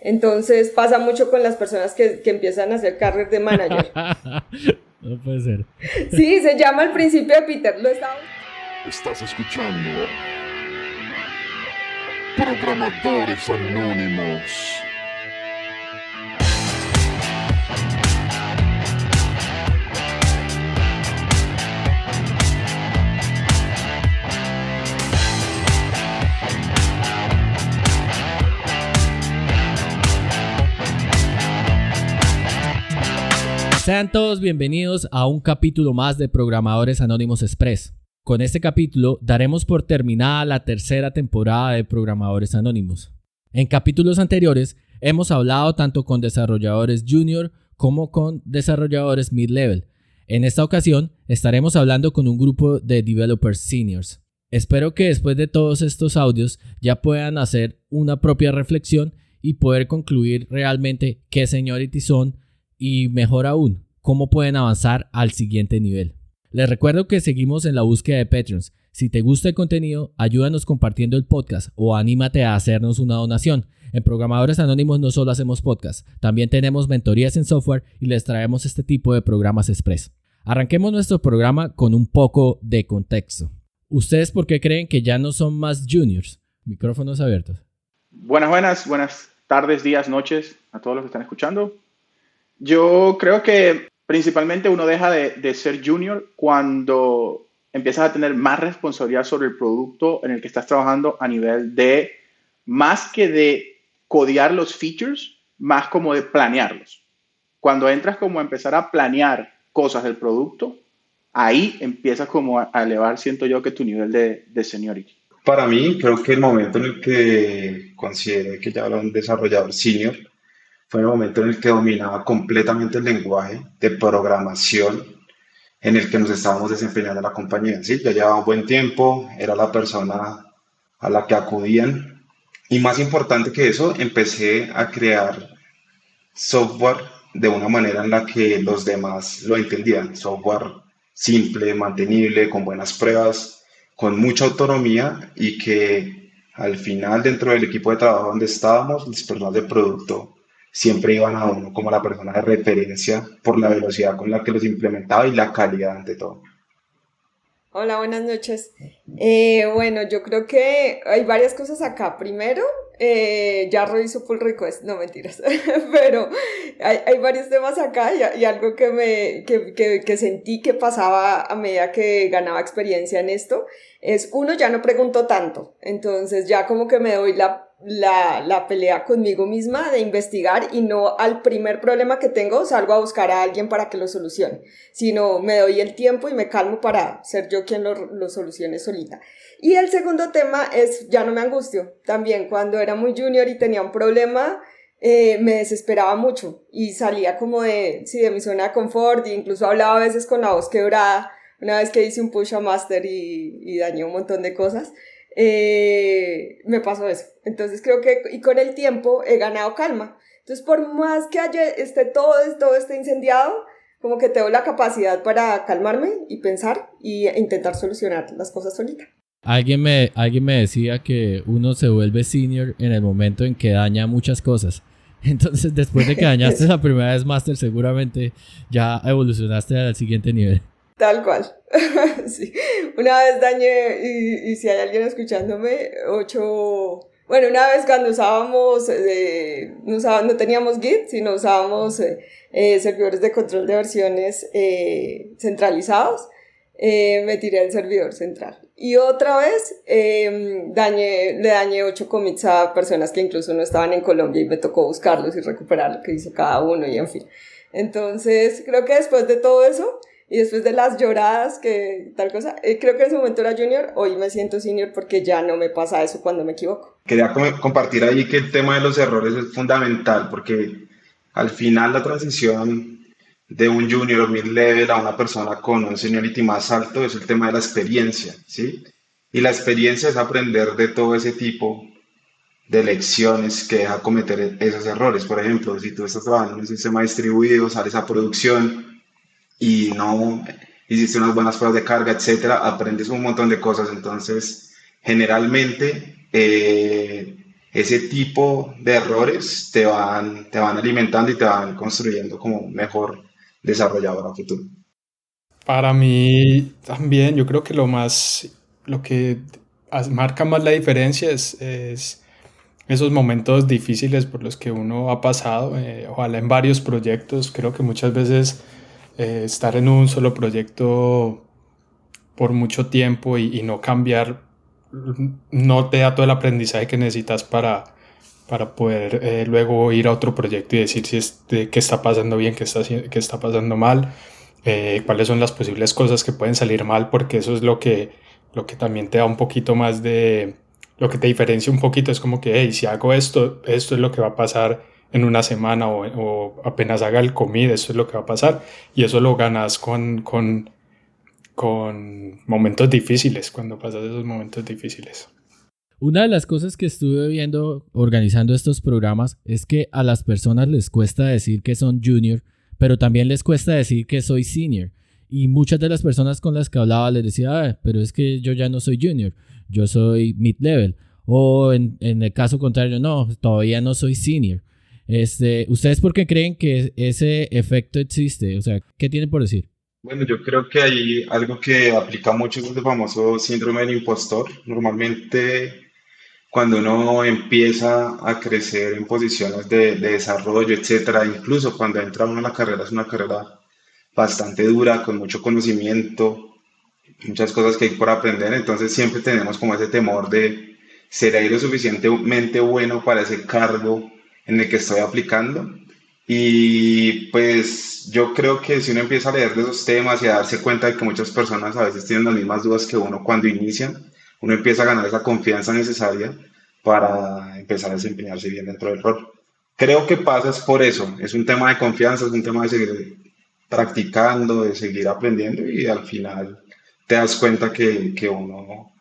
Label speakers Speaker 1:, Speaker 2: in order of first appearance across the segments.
Speaker 1: Entonces pasa mucho con las personas que empiezan a hacer carreras de manager.
Speaker 2: No puede ser.
Speaker 1: Sí, se llama El Principio de Peter.
Speaker 3: Estás escuchando Programadores Anónimos.
Speaker 2: Sean todos bienvenidos a un capítulo más de Programadores Anónimos Express. Con este capítulo daremos por terminada la tercera temporada de Programadores Anónimos. En capítulos anteriores hemos hablado tanto con desarrolladores junior como con desarrolladores mid-level. En esta ocasión estaremos hablando con un grupo de developers seniors. Espero que después de todos estos audios ya puedan hacer una propia reflexión y poder concluir realmente qué seniority son y, mejor aún, cómo pueden avanzar al siguiente nivel. Les recuerdo que seguimos en la búsqueda de Patreons. Si te gusta el contenido, ayúdanos compartiendo el podcast o anímate a hacernos una donación. En Programadores Anónimos no solo hacemos podcast, también tenemos mentorías en software y les traemos este tipo de programas express. Arranquemos nuestro programa con un poco de contexto. ¿Ustedes por qué creen que ya no son más juniors? Micrófonos abiertos.
Speaker 4: Buenas tardes, días, noches a todos los que están escuchando. Yo creo que principalmente uno deja de ser junior cuando empiezas a tener más responsabilidad sobre el producto en el que estás trabajando a nivel de, más que de codear los features, más como de planearlos. Cuando entras como a empezar a planear cosas del producto, ahí empiezas como a elevar, siento yo, que tu nivel de seniority.
Speaker 5: Para mí, creo que el momento en el que consideré que ya era un desarrollador senior fue el momento en el que dominaba completamente el lenguaje de programación en el que nos estábamos desempeñando en la compañía. Sí, ya llevaba un buen tiempo, era la persona a la que acudían. Y más importante que eso, empecé a crear software de una manera en la que los demás lo entendían. Software simple, mantenible, con buenas pruebas, con mucha autonomía y que al final dentro del equipo de trabajo donde estábamos, las personas de producto siempre iban a uno como la persona de referencia por la velocidad con la que los implementaba y la calidad ante todo.
Speaker 1: Hola, buenas noches. Bueno, yo creo que hay varias cosas acá. Primero, ya reviso pull request, no mentiras, pero hay varios temas acá y algo que sentí que pasaba a medida que ganaba experiencia en esto es, uno, ya no pregunto tanto, entonces ya como que me doy la pelea conmigo misma de investigar y no al primer problema que tengo salgo a buscar a alguien para que lo solucione, sino me doy el tiempo y me calmo para ser yo quien lo solucione solita. Y el segundo tema es, ya no me angustio. También cuando era muy junior y tenía un problema, me desesperaba mucho y salía como de mi zona de confort e incluso hablaba a veces con la voz quebrada. Una vez que hice un push a master y dañé un montón de cosas, me pasó eso. Entonces creo que y con el tiempo he ganado calma. Entonces por más que todo esté incendiado, como que tengo la capacidad para calmarme y pensar e intentar solucionar las cosas solita.
Speaker 2: Alguien me decía que uno se vuelve senior en el momento en que daña muchas cosas. Entonces después de que dañaste la primera vez master, seguramente ya evolucionaste al siguiente nivel.
Speaker 1: Tal cual. Sí. Una vez dañé, y si hay alguien escuchándome, Bueno, una vez cuando no teníamos Git, sino usábamos servidores de control de versiones centralizados, me tiré al servidor central. Y otra vez le dañé 8 commits a personas que incluso no estaban en Colombia y me tocó buscarlos y recuperar lo que hizo cada uno y en fin. Entonces, creo que después de todo eso, y después de las lloradas, que tal cosa, creo que en ese momento era junior, hoy me siento senior porque ya no me pasa eso cuando me equivoco.
Speaker 5: Quería compartir ahí que el tema de los errores es fundamental porque al final la transición de un junior o mid-level a una persona con un seniority más alto es el tema de la experiencia, ¿sí? Y la experiencia es aprender de todo ese tipo de lecciones que deja cometer esos errores. Por ejemplo, si tú estás trabajando en un sistema distribuido, sales a producción y no hiciste unas buenas pruebas de carga, etcétera, aprendes un montón de cosas. Entonces, generalmente, ese tipo de errores te van alimentando y te van construyendo como un mejor desarrollador a futuro.
Speaker 6: Para mí también, yo creo que lo que marca más la diferencia es esos momentos difíciles por los que uno ha pasado, ojalá en varios proyectos. Creo que muchas veces estar en un solo proyecto por mucho tiempo y no cambiar no te da todo el aprendizaje que necesitas para poder luego ir a otro proyecto y decir si qué está pasando bien, qué está pasando mal, cuáles son las posibles cosas que pueden salir mal, porque eso es lo que también te da un poquito más de, lo que te diferencia un poquito, es como que, hey, si hago esto es lo que va a pasar en una semana o apenas haga el commit, esto es lo que va a pasar, y eso lo ganas con momentos difíciles, cuando pasas esos momentos difíciles.
Speaker 2: Una de las cosas que estuve viendo organizando estos programas es que a las personas les cuesta decir que son junior, pero también les cuesta decir que soy senior. Y muchas de las personas con las que hablaba les decía, pero es que yo ya no soy junior, yo soy mid-level. O en el caso contrario, no, todavía no soy senior. ¿Ustedes por qué creen que ese efecto existe? O sea, ¿qué tienen por decir?
Speaker 5: Bueno, yo creo que hay algo que aplica mucho es el famoso síndrome del impostor. Normalmente, cuando uno empieza a crecer en posiciones de desarrollo, etcétera, incluso cuando entra uno en la carrera, es una carrera bastante dura, con mucho conocimiento, muchas cosas que hay por aprender, entonces siempre tenemos como ese temor de, ¿será lo suficientemente bueno para ese cargo en el que estoy aplicando? Y pues yo creo que si uno empieza a leer de esos temas y a darse cuenta de que muchas personas a veces tienen las mismas dudas que uno cuando inician, uno empieza a ganar esa confianza necesaria para empezar a desempeñarse bien dentro del rol. Creo que pasa es por eso, es un tema de confianza, es un tema de seguir practicando, de seguir aprendiendo y al final te das cuenta que uno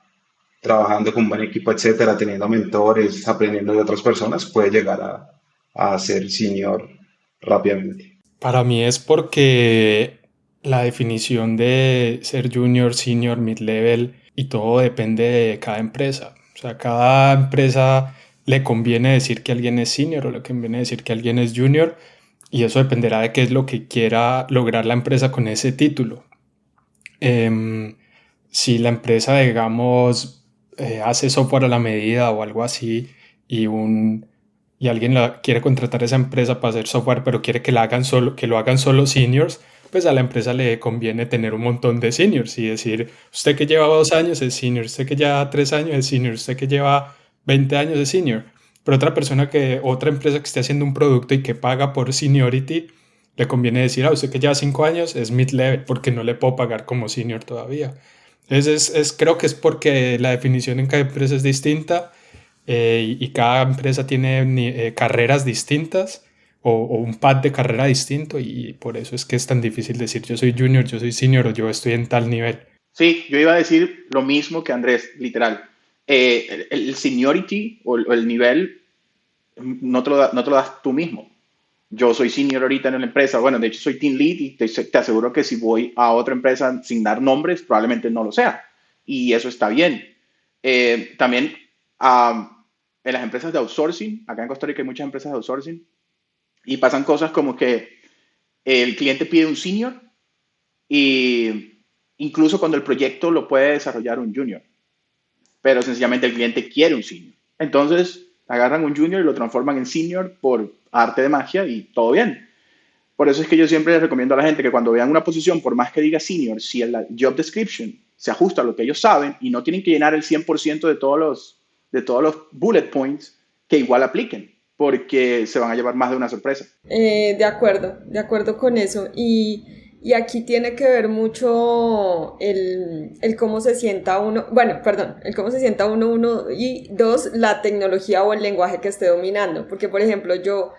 Speaker 5: trabajando con un buen equipo, etcétera, teniendo mentores, aprendiendo de otras personas, puede llegar a ser senior rápidamente.
Speaker 6: Para mí es porque la definición de ser junior, senior, mid-level y todo depende de cada empresa. O sea, cada empresa le conviene decir que alguien es senior o le conviene decir que alguien es junior, y eso dependerá de qué es lo que quiera lograr la empresa con ese título. Em, si la empresa, digamos, hace software a la medida o algo así y alguien quiere contratar a esa empresa para hacer software, pero quiere que lo hagan solo seniors, pues a la empresa le conviene tener un montón de seniors y decir, usted que lleva 2 años es senior, usted que lleva 3 años es senior, usted que lleva 20 años es senior. Pero otra empresa que esté haciendo un producto y que paga por seniority, le conviene decir, usted que lleva 5 años es mid-level porque no le puedo pagar como senior todavía. Entonces, creo que es porque la definición en cada empresa es distinta, y cada empresa tiene carreras distintas o un path de carrera distinto, y por eso es que es tan difícil decir yo soy junior, yo soy senior o yo estoy en tal nivel.
Speaker 4: Sí, yo iba a decir lo mismo que Andrés, literal. El seniority o el nivel no te lo das tú mismo. Yo soy senior ahorita en la empresa, bueno, de hecho soy team lead y te aseguro que si voy a otra empresa sin dar nombres, probablemente no lo sea. Y eso está bien. También en las empresas de outsourcing, acá en Costa Rica hay muchas empresas de outsourcing, y pasan cosas como que el cliente pide un senior y incluso cuando el proyecto lo puede desarrollar un junior, pero sencillamente el cliente quiere un senior. Entonces agarran un junior y lo transforman en senior por arte de magia y todo bien. Por eso es que yo siempre les recomiendo a la gente que cuando vean una posición, por más que diga senior, si el job description se ajusta a lo que ellos saben y no tienen que llenar el 100% de todos los bullet points, que igual apliquen, porque se van a llevar más de una sorpresa.
Speaker 1: De acuerdo con eso. Y aquí tiene que ver mucho el cómo se sienta uno, bueno, perdón, el cómo se sienta uno, y dos, la tecnología o el lenguaje que esté dominando. Porque, por ejemplo, yo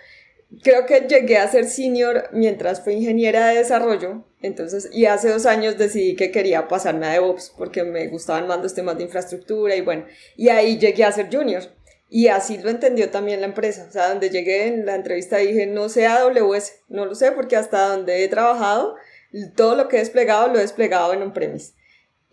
Speaker 1: creo que llegué a ser senior mientras fui ingeniera de desarrollo, entonces, y hace 2 años decidí que quería pasarme a DevOps porque me gustaban más los temas de infraestructura y bueno, y ahí llegué a ser junior. Y así lo entendió también la empresa. O sea, donde llegué en la entrevista dije, no sé AWS, no lo sé porque hasta donde he trabajado, todo lo que he desplegado lo he desplegado en on-premise.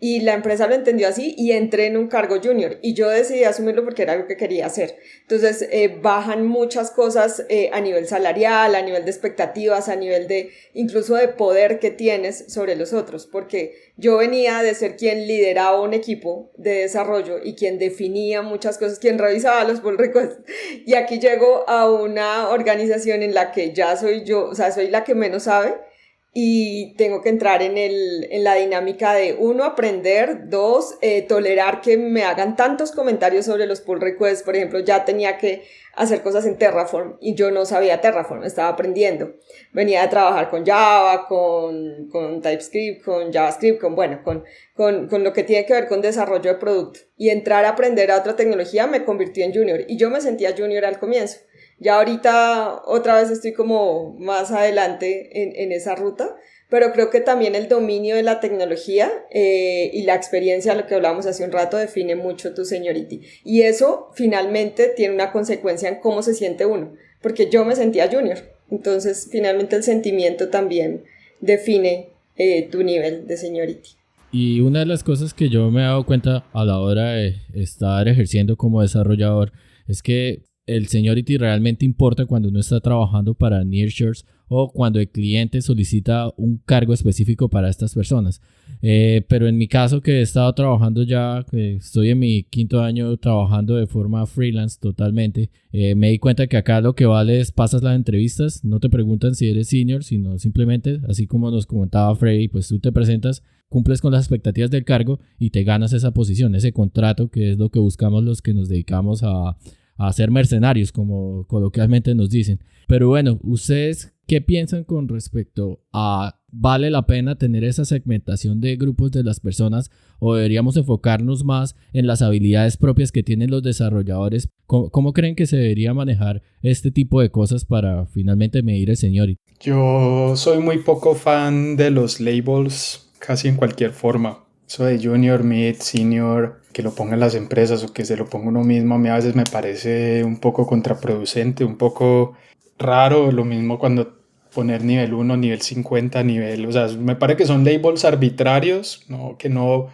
Speaker 1: y la empresa lo entendió así y entré en un cargo junior y yo decidí asumirlo porque era algo que quería hacer. Entonces bajan muchas cosas a nivel salarial, a nivel de expectativas, a nivel de incluso de poder que tienes sobre los otros, porque yo venía de ser quien lideraba un equipo de desarrollo y quien definía muchas cosas, quien revisaba los pull requests, y aquí llego a una organización en la que ya soy yo, o sea, soy la que menos sabe y tengo que entrar en la dinámica de, uno, aprender, dos, tolerar que me hagan tantos comentarios sobre los pull requests. Por ejemplo, ya tenía que hacer cosas en Terraform y yo no sabía Terraform, estaba aprendiendo. Venía de trabajar con Java, con TypeScript, con JavaScript, con lo que tiene que ver con desarrollo de producto. Y entrar a aprender a otra tecnología me convirtió en junior y yo me sentía junior al comienzo. Ya ahorita otra vez estoy como más adelante en esa ruta, pero creo que también el dominio de la tecnología y la experiencia, lo que hablábamos hace un rato, define mucho tu seniority. Y eso finalmente tiene una consecuencia en cómo se siente uno, porque yo me sentía junior. Entonces finalmente el sentimiento también define tu nivel de seniority.
Speaker 2: Y una de las cosas que yo me he dado cuenta a la hora de estar ejerciendo como desarrollador es que el seniority realmente importa cuando uno está trabajando para nearshores o cuando el cliente solicita un cargo específico para estas personas. Pero en mi caso, que he estado trabajando ya, que estoy en mi 5º año trabajando de forma freelance totalmente, me di cuenta que acá lo que vale es pasas las entrevistas, no te preguntan si eres senior, sino simplemente, así como nos comentaba Freddy, pues tú te presentas, cumples con las expectativas del cargo y te ganas esa posición, ese contrato, que es lo que buscamos los que nos dedicamos a ser mercenarios, como coloquialmente nos dicen. Pero bueno, ¿ustedes qué piensan con respecto a vale la pena tener esa segmentación de grupos de las personas o deberíamos enfocarnos más en las habilidades propias que tienen los desarrolladores? ¿Cómo creen que se debería manejar este tipo de cosas para finalmente medir el seniority?
Speaker 6: Yo soy muy poco fan de los labels casi en cualquier forma. Eso de junior, mid, senior, que lo pongan las empresas o que se lo ponga uno mismo, a mí a veces me parece un poco contraproducente, un poco raro. Lo mismo cuando poner nivel 1, nivel 50, nivel... O sea, me parece que son labels arbitrarios, ¿no? Que no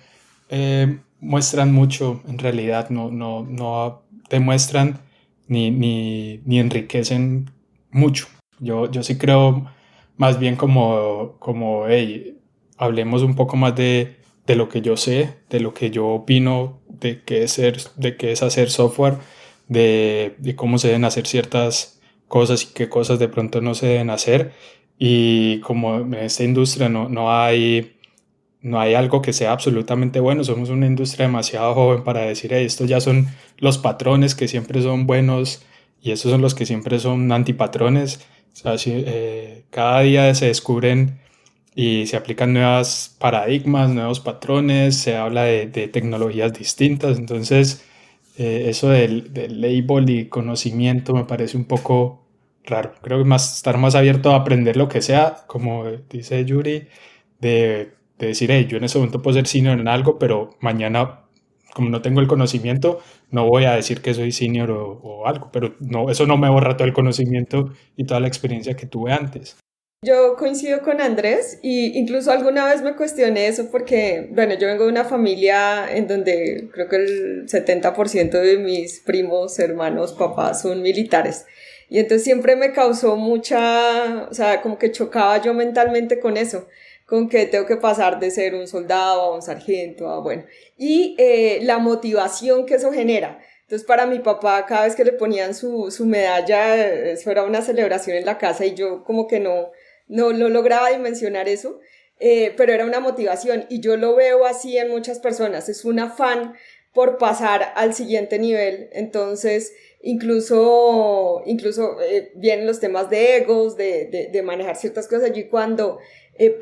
Speaker 6: muestran mucho en realidad, no demuestran ni enriquecen mucho. Yo sí creo más bien como hey, hablemos un poco más de lo que yo sé, de lo que yo opino, de qué es hacer software, de cómo se deben hacer ciertas cosas y qué cosas de pronto no se deben hacer. Y como en esta industria no hay algo que sea absolutamente bueno, somos una industria demasiado joven para decir, hey, estos ya son los patrones que siempre son buenos y estos son los que siempre son antipatrones. O sea, cada día se descubren y se aplican nuevos paradigmas, nuevos patrones, se habla de tecnologías distintas. Entonces eso del label y conocimiento me parece un poco raro. Creo que estar más abierto a aprender lo que sea, como dice Yuri, de decir, hey, yo en ese momento puedo ser senior en algo, pero mañana, como no tengo el conocimiento, no voy a decir que soy senior o algo, pero no, eso no me borra todo el conocimiento y toda la experiencia que tuve antes.
Speaker 1: Yo coincido con Andrés y incluso alguna vez me cuestioné eso porque, bueno, yo vengo de una familia en donde creo que el 70% de mis primos, hermanos, papás son militares. Y entonces siempre me causó mucha, o sea, como que chocaba yo mentalmente con eso, con que tengo que pasar de ser un soldado a un sargento, a bueno. Y la motivación que eso genera. Entonces para mi papá cada vez que le ponían su medalla, eso era una celebración en la casa y yo como que no lograba dimensionar eso, pero era una motivación y yo lo veo así en muchas personas, es un afán por pasar al siguiente nivel. Entonces incluso vienen los temas de egos, de manejar ciertas cosas. Y cuando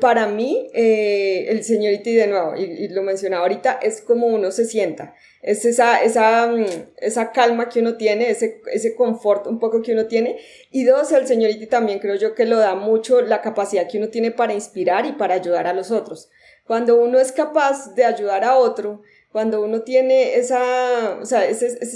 Speaker 1: para mí el seniority, de nuevo, y lo mencionaba ahorita, es como uno se sienta, es esa calma que uno tiene, ese confort un poco que uno tiene. Y dos, el seniority también creo yo que lo da mucho la capacidad que uno tiene para inspirar y para ayudar a los otros. Cuando uno es capaz de ayudar a otro, cuando uno tiene ese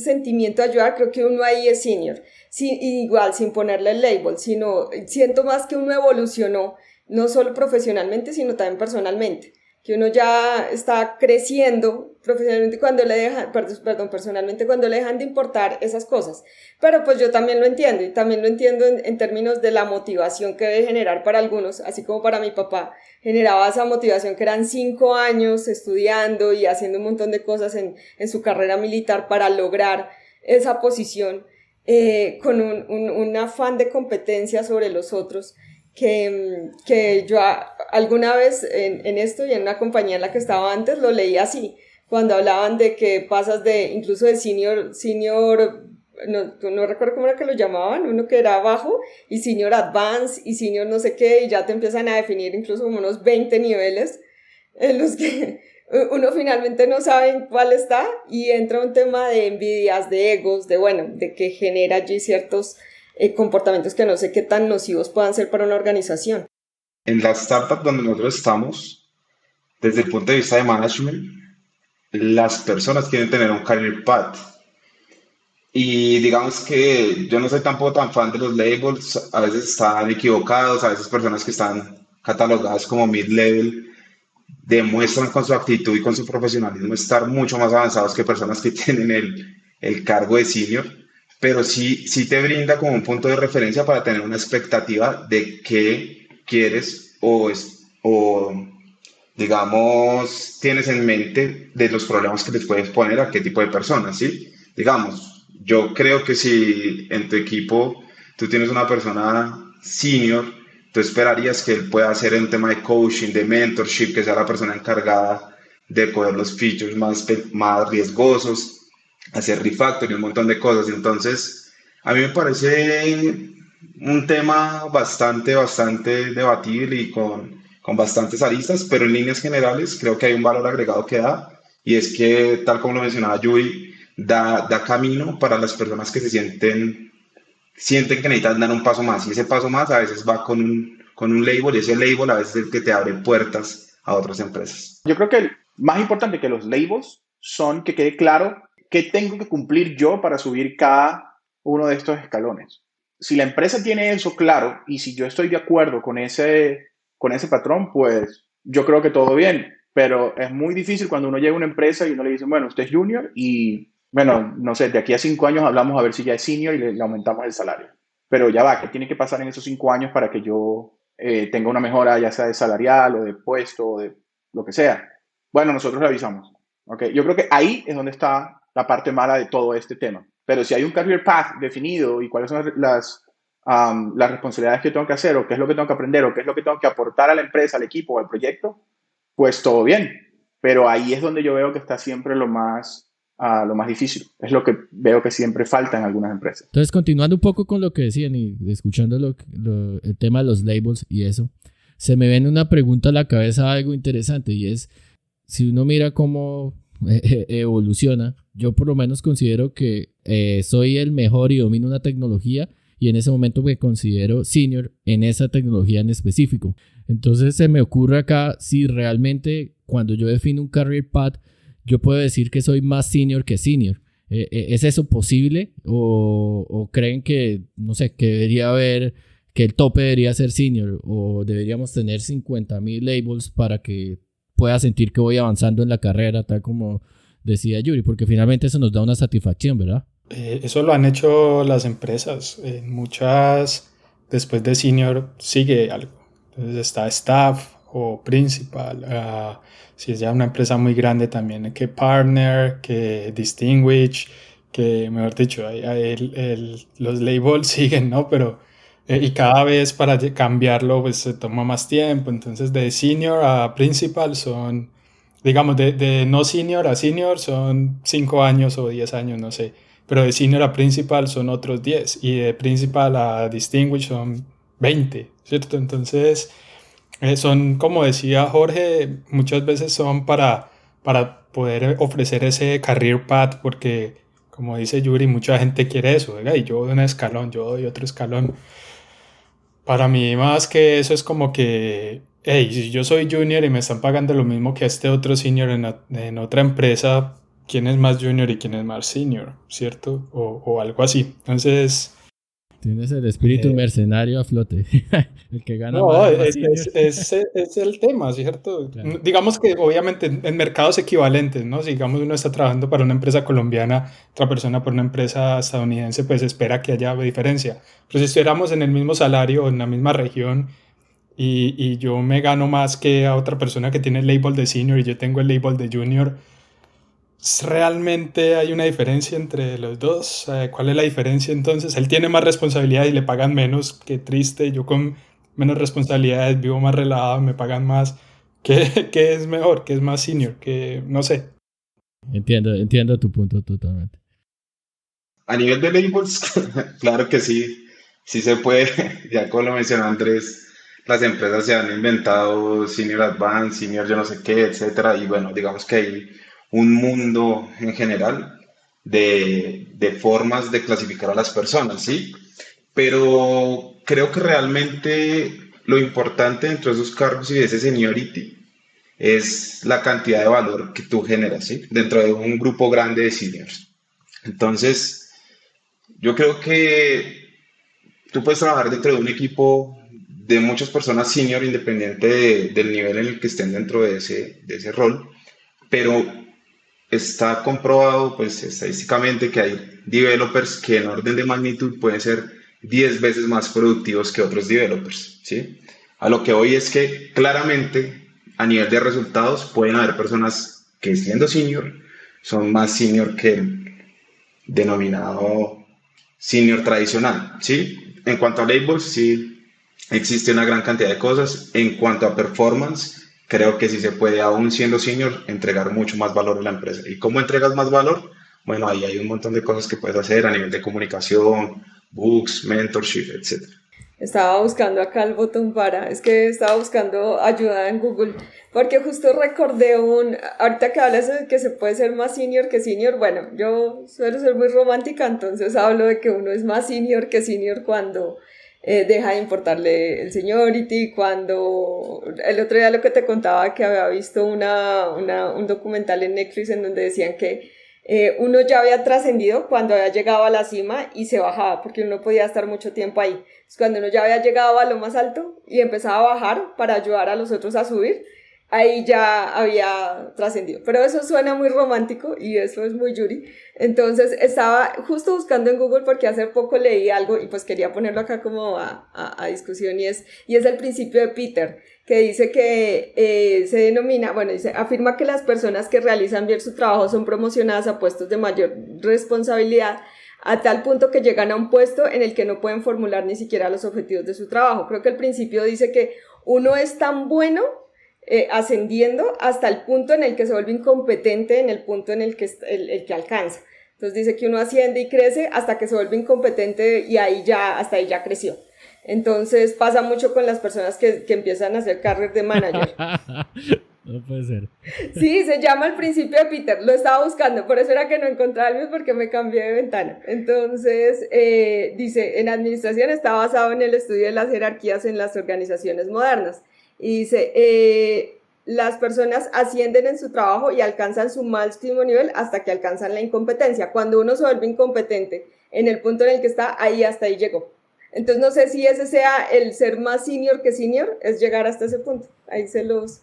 Speaker 1: sentimiento de ayudar, creo que uno ahí es senior. Sí, igual, sin ponerle el label, sino siento más que uno evolucionó, no solo profesionalmente, sino también personalmente. que uno ya está creciendo profesionalmente cuando le dejan, personalmente cuando le dejan de importar esas cosas. Pero pues yo también lo entiendo, y también lo entiendo en términos de la motivación que debe generar para algunos, así como para mi papá generaba esa motivación que eran 5 años estudiando y haciendo un montón de cosas en su carrera militar para lograr esa posición, con un afán de competencia sobre los otros, que yo alguna vez en esto y en una compañía en la que estaba antes lo leí así, cuando hablaban de que pasas incluso de senior, no recuerdo cómo era que lo llamaban, uno que era bajo, y senior advanced, y senior no sé qué, y ya te empiezan a definir incluso como unos 20 niveles en los que uno finalmente no sabe en cuál está, y entra un tema de envidias, de egos, de que genera allí ciertos comportamientos que no sé qué tan nocivos puedan ser para una organización.
Speaker 5: En la startup donde nosotros estamos, desde el punto de vista de management, las personas quieren tener un career path. Y digamos que yo no soy tampoco tan fan de los labels, a veces están equivocados, a veces personas que están catalogadas como mid-level demuestran con su actitud y con su profesionalismo estar mucho más avanzados que personas que tienen el cargo de senior, pero sí te brinda como un punto de referencia para tener una expectativa de qué quieres o digamos, tienes en mente de los problemas que les puedes poner a qué tipo de personas, ¿sí? Digamos, yo creo que si en tu equipo tú tienes una persona senior, tú esperarías que él pueda hacer un tema de coaching, de mentorship, que sea la persona encargada de coger los features más riesgosos, hacer refactor y un montón de cosas. Entonces, a mí me parece un tema bastante debatible y con bastantes aristas, pero en líneas generales creo que hay un valor agregado que da, y es que, tal como lo mencionaba Yuri, da camino para las personas que sienten que necesitan dar un paso más, y ese paso más a veces va con un label, y ese label a veces es el que te abre puertas a otras empresas.
Speaker 4: Yo creo que más importante que los labels son que quede claro qué tengo que cumplir yo para subir cada uno de estos escalones. Si la empresa tiene eso claro y si yo estoy de acuerdo con ese patrón, pues yo creo que todo bien. Pero es muy difícil cuando uno llega a una empresa y uno le dice, bueno, usted es junior y, bueno, no sé, de aquí a 5 años hablamos a ver si ya es senior y le aumentamos el salario. Pero ya va, ¿qué tiene que pasar en esos 5 años para que yo tenga una mejora, ya sea de salarial o de puesto o de lo que sea? Bueno, nosotros le avisamos. ¿Okay? Yo creo que ahí es donde está la parte mala de todo este tema. Pero si hay un career path definido y cuáles son las responsabilidades que tengo que hacer, o qué es lo que tengo que aprender, o qué es lo que tengo que aportar a la empresa, al equipo o al proyecto, pues todo bien. Pero ahí es donde yo veo que está siempre lo más difícil. Es lo que veo que siempre falta en algunas empresas.
Speaker 2: Entonces, continuando un poco con lo que decían y escuchando el tema de los labels y eso, se me viene una pregunta a la cabeza, algo interesante, y es, si uno mira cómo evoluciona, yo por lo menos considero que soy el mejor y domino una tecnología, y en ese momento me considero senior en esa tecnología en específico. Entonces se me ocurre acá si realmente cuando yo defino un career path, yo puedo decir que soy más senior que senior. ¿Es eso posible? ¿O creen que, no sé, que debería haber, que el tope debería ser senior, o deberíamos tener 50,000 labels para que pueda sentir que voy avanzando en la carrera, tal como decía Yuri? Porque finalmente eso nos da una satisfacción, ¿verdad?
Speaker 6: Eso lo han hecho las empresas. Muchas, después de senior, sigue algo. Entonces está staff o principal. Si es ya una empresa muy grande también, que partner, que distinguished, que mejor dicho, los labels siguen, ¿no? Pero y cada vez para cambiarlo pues se toma más tiempo. Entonces de senior a principal son, digamos, de no senior a senior son 5 años o 10 años, no sé. Pero de senior a principal son otros 10, y de principal a distinguished son 20, ¿cierto? Entonces son, como decía Jorge, muchas veces son para poder ofrecer ese career path, porque como dice Yuri, mucha gente quiere eso, ¿verdad? Y yo doy un escalón, yo doy otro escalón. Para mí, más que eso, es como que, hey, si yo soy junior y me están pagando lo mismo que este otro senior en otra empresa, ¿quién es más junior y quién es más senior? ¿Cierto? O algo así. Entonces,
Speaker 2: Tienes el espíritu mercenario a flote. El que gana
Speaker 6: No,
Speaker 2: más
Speaker 6: es el tema, ¿cierto?
Speaker 2: Claro.
Speaker 6: Digamos que obviamente en mercados equivalentes, ¿no? Si digamos uno está trabajando para una empresa colombiana, otra persona por una empresa estadounidense, pues espera que haya diferencia. Pero si estuviéramos en el mismo salario o en la misma región y yo me gano más que a otra persona que tiene el label de senior y yo tengo el label de junior, ¿realmente hay una diferencia entre los dos? ¿Cuál es la diferencia entonces? Él tiene más responsabilidad y le pagan menos, qué triste. Yo con menos responsabilidades vivo más relajado, me pagan más. ¿Qué es mejor? ¿Qué es más senior? Que no sé.
Speaker 2: Entiendo tu punto totalmente.
Speaker 5: A nivel de labels, claro que sí, sí se puede. Ya como lo mencionó Andrés, las empresas se han inventado Senior Advanced, Senior yo no sé qué, etcétera. Y bueno, digamos que hay un mundo en general de formas de clasificar a las personas, ¿sí? Pero creo que realmente lo importante dentro de esos cargos y de ese seniority es la cantidad de valor que tú generas, ¿sí? Dentro de un grupo grande de seniors. Entonces, yo creo que tú puedes trabajar dentro de un equipo de muchas personas senior, independiente del nivel en el que estén dentro de ese rol, pero está comprobado, pues, estadísticamente que hay developers que en orden de magnitud pueden ser 10 veces más productivos que otros developers, ¿sí? A lo que hoy es que claramente a nivel de resultados pueden haber personas que siendo senior son más senior que el denominado senior tradicional, ¿sí? En cuanto a labels, sí existe una gran cantidad de cosas. En cuanto a performance, creo que sí se puede, aún siendo senior, entregar mucho más valor a la empresa. ¿Y cómo entregas más valor? Bueno, ahí hay un montón de cosas que puedes hacer a nivel de comunicación, books, mentorship, etc.
Speaker 1: Estaba buscando acá el botón para, es que estaba buscando ayuda en Google, porque justo recordé ahorita que hablas de que se puede ser más senior que senior, bueno, yo suelo ser muy romántica, entonces hablo de que uno es más senior que senior cuando deja de importarle el seniority, cuando el otro día lo que te contaba que había visto un documental en Netflix en donde decían que uno ya había trascendido cuando había llegado a la cima y se bajaba porque uno no podía estar mucho tiempo ahí. Entonces, cuando uno ya había llegado a lo más alto y empezaba a bajar para ayudar a los otros a subir, ahí ya había trascendido. Pero eso suena muy romántico y eso es muy Yuri. Entonces estaba justo buscando en Google porque hace poco leí algo y pues quería ponerlo acá como a discusión y es el principio de Peter, que dice que se denomina, bueno, dice, afirma que las personas que realizan bien su trabajo son promocionadas a puestos de mayor responsabilidad a tal punto que llegan a un puesto en el que no pueden formular ni siquiera los objetivos de su trabajo. Creo que el principio dice que uno es tan bueno ascendiendo hasta el punto en el que se vuelve incompetente en el punto en el que alcanza. Entonces dice que uno asciende y crece hasta que se vuelve incompetente y hasta ahí ya creció. Entonces pasa mucho con las personas que empiezan a hacer carreras de manager.
Speaker 2: No puede ser.
Speaker 1: Sí, se llama El principio de Peter, lo estaba buscando, por eso era que no encontraba el mío porque me cambié de ventana. Entonces, dice, en administración está basado en el estudio de las jerarquías en las organizaciones modernas. Y dice, las personas ascienden en su trabajo y alcanzan su máximo nivel hasta que alcanzan la incompetencia. Cuando uno se vuelve incompetente en el punto en el que está, hasta ahí llegó. Entonces no sé si ese sea el ser más senior que senior, es llegar hasta ese punto. Ahí se los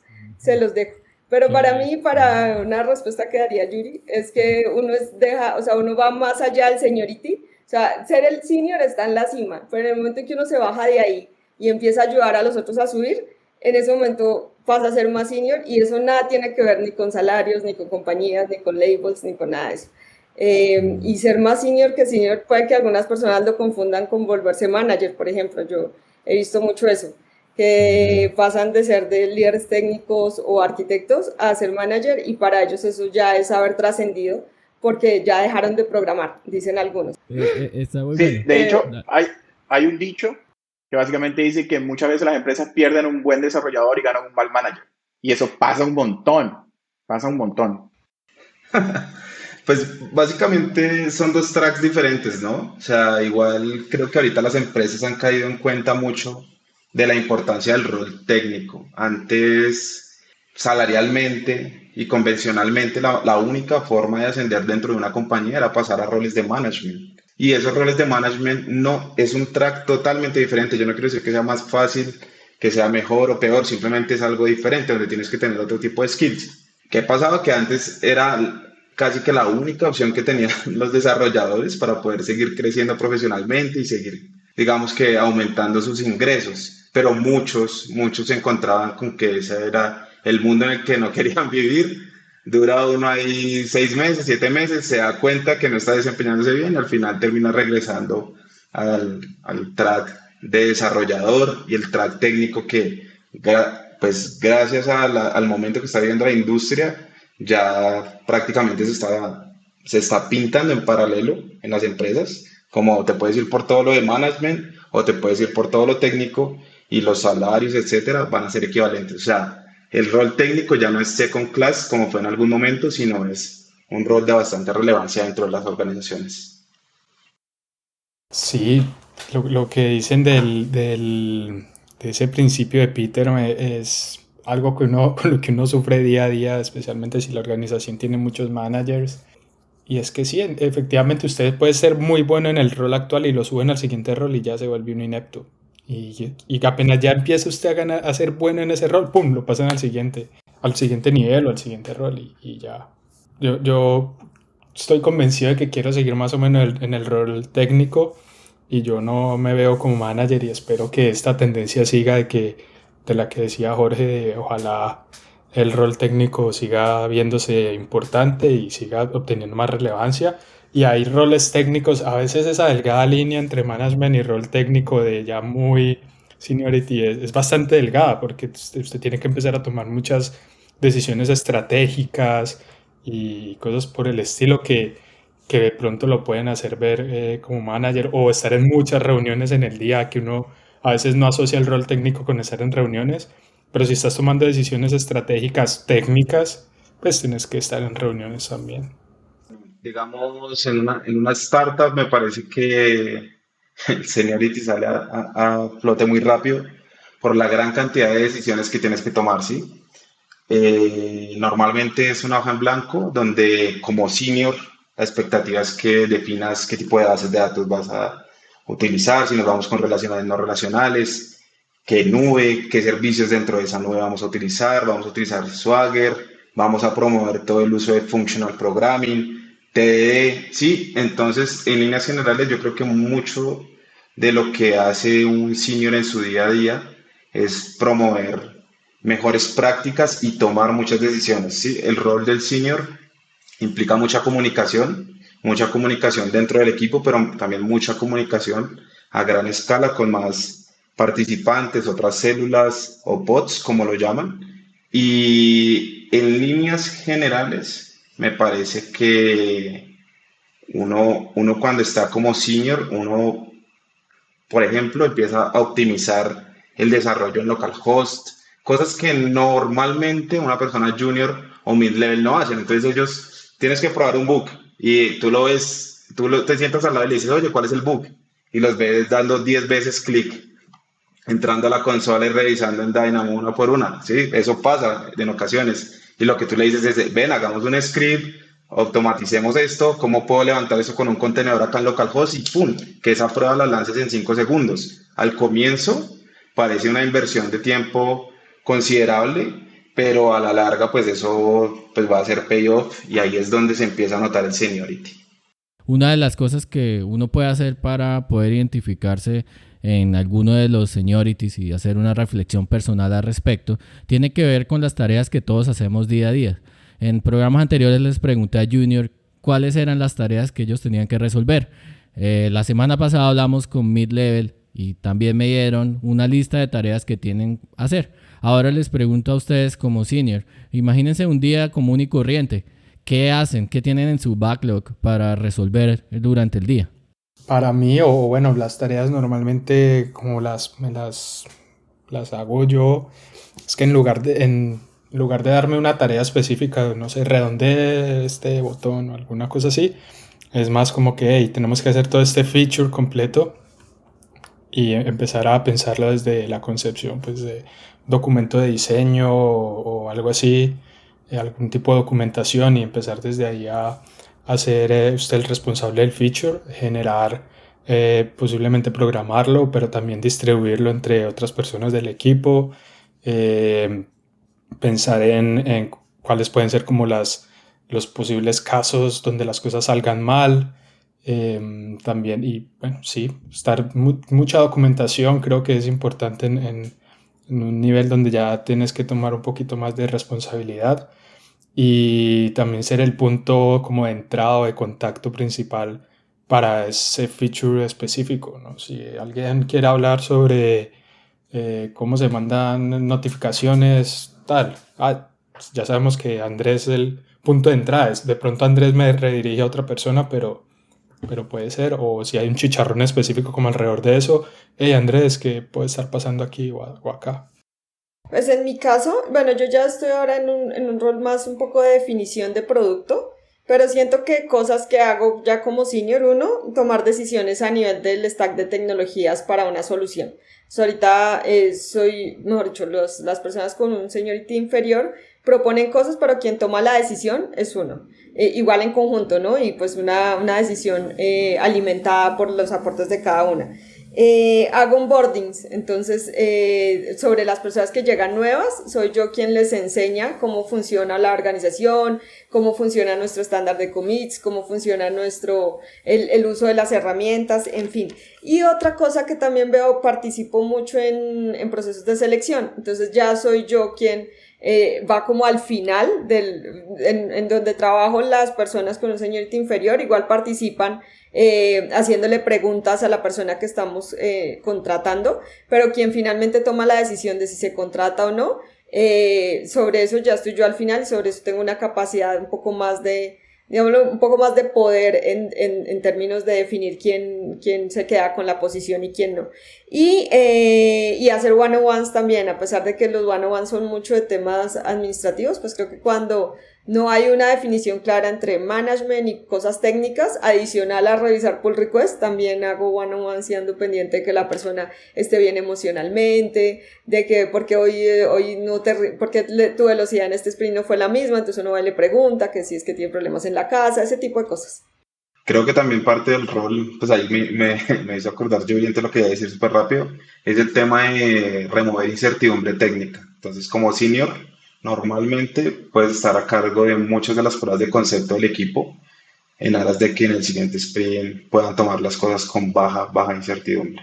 Speaker 1: dejo. Pero para mí, para una respuesta que daría Yuri, es que uno va más allá del seniority. O sea, ser el senior está en la cima, pero en el momento en que uno se baja de ahí y empieza a ayudar a los otros a subir, en ese momento pasa a ser más senior y eso nada tiene que ver ni con salarios, ni con compañías, ni con labels, ni con nada de eso. Y ser más senior que senior puede que algunas personas lo confundan con volverse manager, por ejemplo. Yo he visto mucho eso, que pasan de ser de líderes técnicos o arquitectos a ser manager y para ellos eso ya es haber trascendido porque ya dejaron de programar, dicen algunos.
Speaker 2: Está muy
Speaker 4: Sí,
Speaker 2: bueno.
Speaker 4: de hecho, hay un dicho que básicamente dice que muchas veces las empresas pierden un buen desarrollador y ganan un mal manager. Y eso pasa un montón.
Speaker 5: Pues básicamente son dos tracks diferentes, ¿no? O sea, igual creo que ahorita las empresas han caído en cuenta mucho de la importancia del rol técnico. Antes, salarialmente y convencionalmente, la única forma de ascender dentro de una compañía era pasar a roles de management. Y esos roles de management no, es un track totalmente diferente. Yo no quiero decir que sea más fácil, que sea mejor o peor, simplemente es algo diferente donde tienes que tener otro tipo de skills. ¿Qué pasaba? Que antes era casi que la única opción que tenían los desarrolladores para poder seguir creciendo profesionalmente y seguir, digamos que aumentando sus ingresos. Pero muchos se encontraban con que ese era el mundo en el que no querían vivir. Dura uno ahí 6 meses, 7 meses, se da cuenta que no está desempeñándose bien y al final termina regresando al track de desarrollador y el track técnico que, pues gracias al momento que está viviendo la industria, ya prácticamente se está pintando en paralelo en las empresas, como te puedes ir por todo lo de management o te puedes ir por todo lo técnico y los salarios, etcétera, van a ser equivalentes. O sea, el rol técnico ya no es second class como fue en algún momento, sino es un rol de bastante relevancia dentro de las organizaciones.
Speaker 6: Sí, lo que dicen de ese principio de Peter es algo con lo que uno sufre día a día, especialmente si la organización tiene muchos managers. Y es que sí, efectivamente usted puede ser muy bueno en el rol actual y lo suben al siguiente rol y ya se vuelve un inepto. Y apenas ya empieza usted a ser bueno en ese rol, ¡pum!, lo pasan al siguiente nivel o al siguiente rol y ya. Yo estoy convencido de que quiero seguir más o menos en el rol técnico y yo no me veo como manager y espero que esta tendencia siga de la que decía Jorge, ojalá el rol técnico siga viéndose importante y siga obteniendo más relevancia. Y hay roles técnicos, a veces esa delgada línea entre management y rol técnico de ya muy seniority es bastante delgada porque usted tiene que empezar a tomar muchas decisiones estratégicas y cosas por el estilo que de pronto lo pueden hacer ver como manager o estar en muchas reuniones en el día, que uno a veces no asocia el rol técnico con estar en reuniones, pero si estás tomando decisiones estratégicas técnicas, pues tienes que estar en reuniones también.
Speaker 5: Digamos, en una startup me parece que el seniority sale a flote muy rápido por la gran cantidad de decisiones que tienes que tomar, ¿sí? Normalmente es una hoja en blanco donde como senior la expectativa es que definas qué tipo de bases de datos vas a utilizar, si nos vamos con relacionales no relacionales, qué nube, qué servicios dentro de esa nube vamos a utilizar Swagger, vamos a promover todo el uso de Functional Programming, TDD, sí, entonces en líneas generales yo creo que mucho de lo que hace un senior en su día a día es promover mejores prácticas y tomar muchas decisiones, ¿sí? El rol del senior implica mucha comunicación dentro del equipo, pero también mucha comunicación a gran escala con más participantes, otras células o pods, como lo llaman. Y en líneas generales, me parece que uno cuando está como senior, uno, por ejemplo, empieza a optimizar el desarrollo en localhost, cosas que normalmente una persona junior o mid-level no hacen. Entonces ellos, tienes que probar un bug y tú lo ves, te sientas al lado y le dices, oye, ¿cuál es el bug? Y los ves dando 10 veces clic, entrando a la consola y revisando en Dynamo una por una, ¿sí? Eso pasa en ocasiones. Y lo que tú le dices es, ven, hagamos un script, automaticemos esto, ¿cómo puedo levantar eso con un contenedor acá en localhost? Y ¡pum! Que esa prueba la lances en 5 segundos. Al comienzo parece una inversión de tiempo considerable, pero a la larga pues eso pues va a ser payoff y ahí es donde se empieza a notar el seniority.
Speaker 2: Una de las cosas que uno puede hacer para poder identificarse en alguno de los seniorities y hacer una reflexión personal al respecto, tiene que ver con las tareas que todos hacemos día a día. En programas anteriores les pregunté a Junior cuáles eran las tareas que ellos tenían que resolver. La semana pasada hablamos con Mid-Level y también me dieron una lista de tareas que tienen que hacer. Ahora les pregunto a ustedes como senior, imagínense un día común y corriente. ¿Qué hacen? ¿Qué tienen en su backlog para resolver durante el día?
Speaker 6: Para mí, o bueno, las tareas normalmente como las hago yo, es que en lugar de darme una tarea específica, no sé, redondeé este botón o alguna cosa así, es más como que hey, tenemos que hacer todo este feature completo y empezar a pensarlo desde la concepción, pues de documento de diseño o algo así, algún tipo de documentación y empezar desde ahí a hacer usted el responsable del feature, generar, posiblemente programarlo, pero también distribuirlo entre otras personas del equipo, pensar en cuáles pueden ser como los posibles casos donde las cosas salgan mal. También, y bueno, sí, mucha documentación creo que es importante en un nivel donde ya tienes que tomar un poquito más de responsabilidad y también ser el punto como de entrada o de contacto principal para ese feature específico, ¿no? Si alguien quiere hablar sobre cómo se mandan notificaciones, tal, ya sabemos que Andrés es el punto de entrada. De pronto Andrés me redirige a otra persona, pero puede ser, o si hay un chicharrón específico como alrededor de eso, hey Andrés, ¿qué puede estar pasando aquí o acá?
Speaker 1: Pues en mi caso, bueno, yo ya estoy ahora en un rol más un poco de definición de producto, pero siento que cosas que hago ya como senior uno, tomar decisiones a nivel del stack de tecnologías para una solución. So, ahorita soy, mejor dicho, las personas con un seniority inferior proponen cosas, pero quien toma la decisión es uno. Igual en conjunto, ¿no? Y pues una decisión alimentada por los aportes de cada una. Hago onboardings, entonces sobre las personas que llegan nuevas, soy yo quien les enseña cómo funciona la organización, cómo funciona nuestro estándar de commits, cómo funciona el uso de las herramientas, en fin. Y otra cosa que también veo, participo mucho en procesos de selección, entonces ya soy yo quien va como al final en donde trabajo las personas con un seniority inferior, igual participan haciéndole preguntas a la persona que estamos contratando, pero quien finalmente toma la decisión de si se contrata o no, sobre eso ya estoy yo al final y sobre eso tengo una capacidad un poco más digámoslo, un poco más de poder en términos de definir quién se queda con la posición y quién no. Y hacer one-on-ones también, a pesar de que los one-on-ones son mucho de temas administrativos, pues creo que cuando no hay una definición clara entre management y cosas técnicas, adicional a revisar pull request, también hago one-on-ones y ando pendiente de que la persona esté bien emocionalmente, de que porque hoy no porque tu velocidad en este sprint no fue la misma, entonces uno va y le pregunta que si es que tiene problemas en la casa, ese tipo de cosas.
Speaker 5: Creo que también parte del rol, pues ahí me hizo acordar yo bien de lo que iba a decir súper rápido, es el tema de remover incertidumbre técnica. Entonces, como senior, normalmente puedes estar a cargo de muchas de las pruebas de concepto del equipo en aras de que en el siguiente sprint puedan tomar las cosas con baja incertidumbre.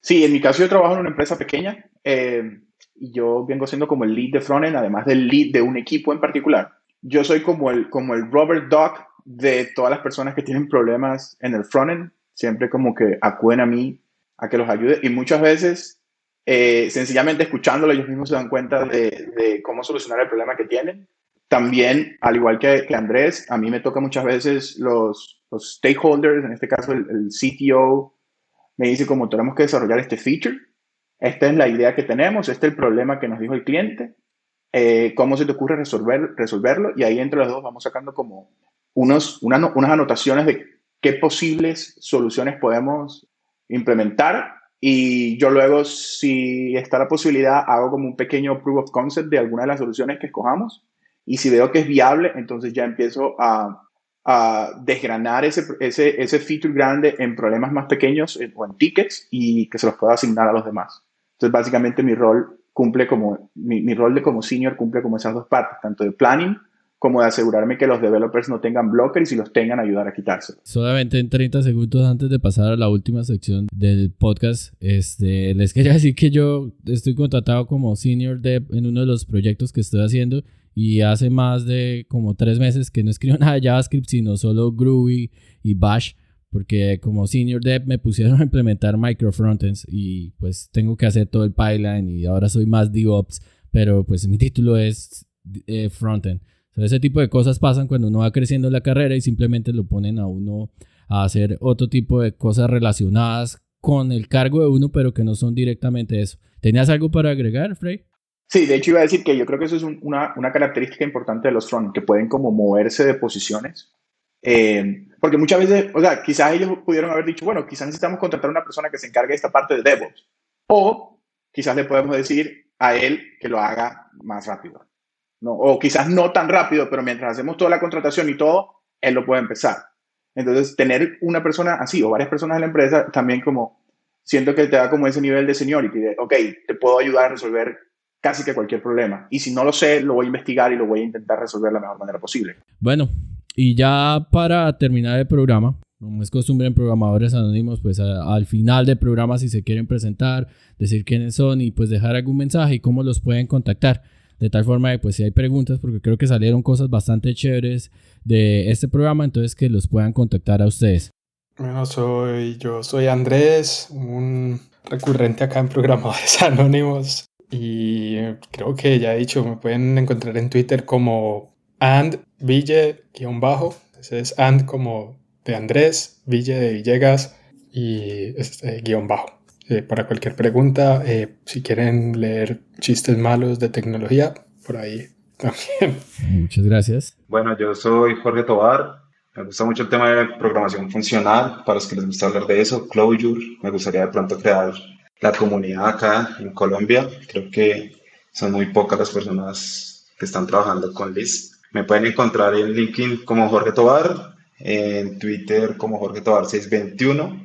Speaker 4: Sí, en mi caso yo trabajo en una empresa pequeña y yo vengo siendo como el lead de frontend, además del lead de un equipo en particular. Yo soy como el Robert Doc de todas las personas que tienen problemas en el frontend, siempre como que acuden a mí a que los ayude y muchas veces sencillamente escuchándolo ellos mismos se dan cuenta de cómo solucionar el problema que tienen. También, al igual que Andrés, a mí me toca muchas veces los stakeholders, en este caso el CTO, me dice como tenemos que desarrollar este feature, esta es la idea que tenemos, este es el problema que nos dijo el cliente, cómo se te ocurre resolverlo, y ahí entre los dos vamos sacando como unas anotaciones de qué posibles soluciones podemos implementar, y yo luego, si está la posibilidad, hago como un pequeño proof of concept de alguna de las soluciones que escojamos, y si veo que es viable, entonces ya empiezo a desgranar ese feature grande en problemas más pequeños o en tickets y que se los pueda asignar a los demás. Entonces, básicamente mi rol mi rol de como senior cumple como esas dos partes, tanto de planning como de asegurarme que los developers no tengan blockers y si los tengan, ayudar a quitárselo.
Speaker 2: Solamente en 30 segundos antes de pasar a la última sección del podcast, les quería decir que yo estoy contratado como Senior Dev en uno de los proyectos que estoy haciendo y hace más de como 3 meses que no escribo nada de JavaScript, sino solo Groovy y Bash, porque como Senior Dev me pusieron a implementar micro frontends y pues tengo que hacer todo el pipeline y ahora soy más DevOps, pero pues mi título es frontend. Ese tipo de cosas pasan cuando uno va creciendo en la carrera y simplemente lo ponen a uno a hacer otro tipo de cosas relacionadas con el cargo de uno, pero que no son directamente eso. ¿Tenías algo para agregar, Frey?
Speaker 4: Sí, de hecho iba a decir que yo creo que eso es una característica importante de los front, que pueden como moverse de posiciones. Porque muchas veces, o sea, quizás ellos pudieron haber dicho, bueno, quizás necesitamos contratar a una persona que se encargue de esta parte de DevOps. O quizás le podemos decir a él que lo haga más rápido. ¿No? O quizás no tan rápido, pero mientras hacemos toda la contratación y todo, él lo puede empezar. Entonces, tener una persona así o varias personas en la empresa también como siento que te da como ese nivel de seniority, de, ok, te puedo ayudar a resolver casi que cualquier problema. Y si no lo sé, lo voy a investigar y lo voy a intentar resolver de la mejor manera posible.
Speaker 2: Bueno, y ya para terminar el programa, como es costumbre en Programadores Anónimos, pues al final del programa, si se quieren presentar, decir quiénes son y pues dejar algún mensaje y cómo los pueden contactar. De tal forma que pues si hay preguntas, porque creo que salieron cosas bastante chéveres de este programa, entonces que los puedan contactar a ustedes.
Speaker 6: Bueno, yo soy Andrés, un recurrente acá en Programadores Anónimos. Y creo que ya he dicho, me pueden encontrar en Twitter como andville_. Ese es and como de Andrés, Ville de Villegas y guión bajo. Para cualquier pregunta, si quieren leer chistes malos de tecnología, por ahí también.
Speaker 2: Muchas gracias.
Speaker 5: Bueno, yo soy Jorge Tobar. Me gusta mucho el tema de programación funcional, para los que les gusta hablar de eso, Clojure. Me gustaría de pronto crear la comunidad acá en Colombia. Creo que son muy pocas las personas que están trabajando con Lisp. Me pueden encontrar en LinkedIn como Jorge Tobar, en Twitter como Jorge Tobar 621.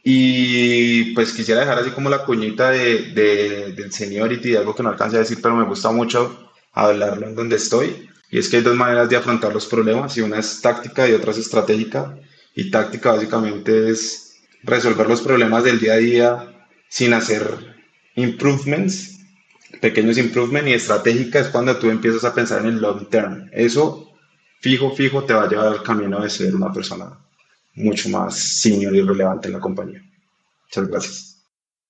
Speaker 5: Y pues quisiera dejar así como la cuñita del seniority, de algo que no alcancé a decir, pero me gusta mucho hablarlo en donde estoy. Y es que hay dos maneras de afrontar los problemas, y una es táctica y otra es estratégica. Y táctica básicamente es resolver los problemas del día a día sin hacer improvements, pequeños improvements, y estratégica es cuando tú empiezas a pensar en el long term. Eso fijo te va a llevar al camino de ser una persona mucho más senior y relevante en la compañía. Muchas gracias.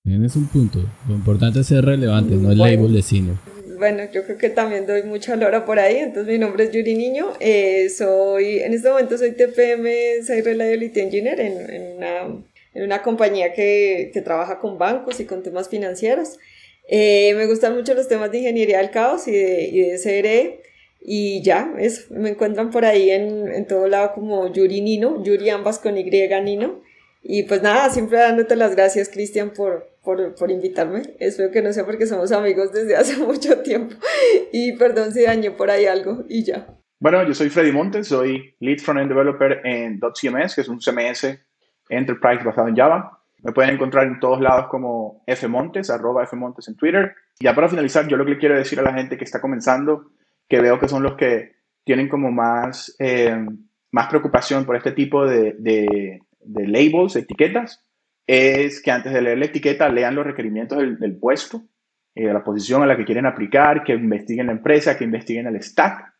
Speaker 2: Tienes un punto. Lo importante es ser relevante, no el label de senior.
Speaker 1: Bueno, yo creo que también doy mucha lora por ahí. Entonces, mi nombre es Yuri Niño. En este momento soy TPM Site Reliability Engineer en una compañía que trabaja con bancos y con temas financieros. Me gustan mucho los temas de ingeniería del caos y de CRE. Y ya, eso, me encuentran por ahí en todo lado como Yuri Nino, Yuri ambas con Y Nino. Y pues nada, siempre dándote las gracias, Cristian, por invitarme. Espero que no sea porque somos amigos desde hace mucho tiempo. Y perdón si dañé por ahí algo y ya.
Speaker 4: Bueno, yo soy Freddy Montes, soy Lead Frontend Developer en .cms, que es un CMS Enterprise basado en Java. Me pueden encontrar en todos lados como fmontes, @fmontes en Twitter. Y ya para finalizar, yo lo que le quiero decir a la gente que está comenzando, que veo que son los que tienen como más preocupación por este tipo de labels, etiquetas, es que antes de leer la etiqueta lean los requerimientos del puesto, de la posición a la que quieren aplicar, que investiguen la empresa, que investiguen el stack,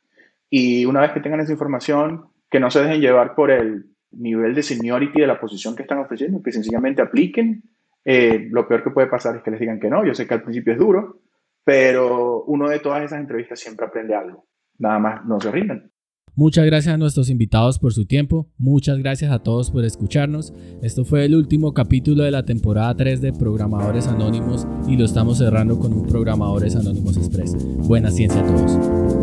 Speaker 4: y una vez que tengan esa información, que no se dejen llevar por el nivel de seniority de la posición que están ofreciendo, que sencillamente apliquen. Lo peor que puede pasar es que les digan que no. Yo sé que al principio es duro, pero uno de todas esas entrevistas siempre aprende algo. Nada más, no se rindan.
Speaker 2: Muchas gracias a nuestros invitados por su tiempo. Muchas gracias a todos por escucharnos. Esto fue el último capítulo de la temporada 3 de Programadores Anónimos y lo estamos cerrando con un Programadores Anónimos Express. Buena ciencia a todos.